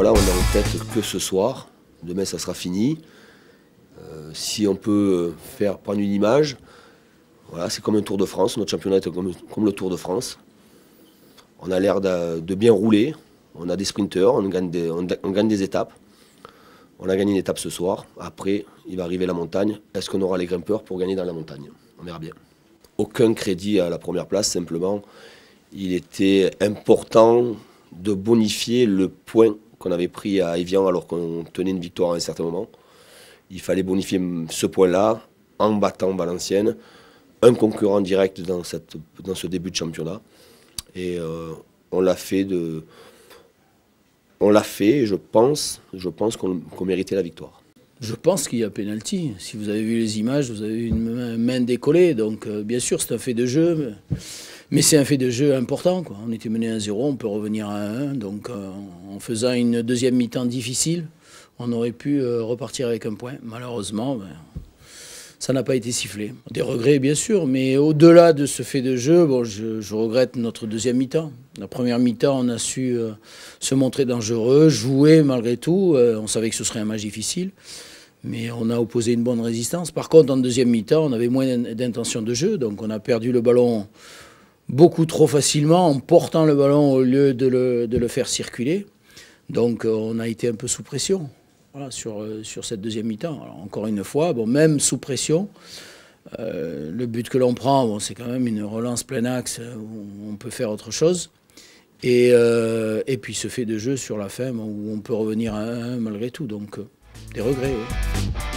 Voilà, on a en tête que ce soir. Demain, ça sera fini. Si on peut prendre une image, voilà, c'est comme un Tour de France. Notre championnat est comme le Tour de France. On a l'air de bien rouler. On a des sprinteurs, on gagne des étapes. On a gagné une étape ce soir. Après, il va arriver la montagne. Est-ce qu'on aura les grimpeurs pour gagner dans la montagne? On verra bien. Aucun crédit à la première place, simplement. Il était important de bonifier le point qu'on avait pris à Évian alors qu'on tenait une victoire à un certain moment. Il fallait bonifier ce point-là en battant Valenciennes, un concurrent direct dans ce début de championnat. Et on l'a fait et je pense qu'on méritait la victoire. Je pense qu'il y a pénalty. Si vous avez vu les images, vous avez vu une main décollée. Donc bien sûr, c'est un fait de jeu. Mais c'est un fait de jeu important, quoi. On était mené à 0, on peut revenir à 1. Donc en faisant une deuxième mi-temps difficile, on aurait pu repartir avec un point. Malheureusement, ça n'a pas été sifflé. Des regrets, bien sûr, mais au-delà de ce fait de jeu, bon, je regrette notre deuxième mi-temps. La première mi-temps, on a su se montrer dangereux, jouer malgré tout. On savait que ce serait un match difficile, mais on a opposé une bonne résistance. Par contre, en deuxième mi-temps, on avait moins d'intention de jeu, donc on a perdu le ballon beaucoup trop facilement en portant le ballon au lieu de le faire circuler. Donc on a été un peu sous pression. Voilà, sur cette deuxième mi-temps. Alors, encore une fois, bon, même sous pression, le but que l'on prend, bon, c'est quand même une relance plein axe où on peut faire autre chose. Et puis ce fait de jeu sur la fin où on peut revenir à 1 malgré tout. Donc des regrets. Oui.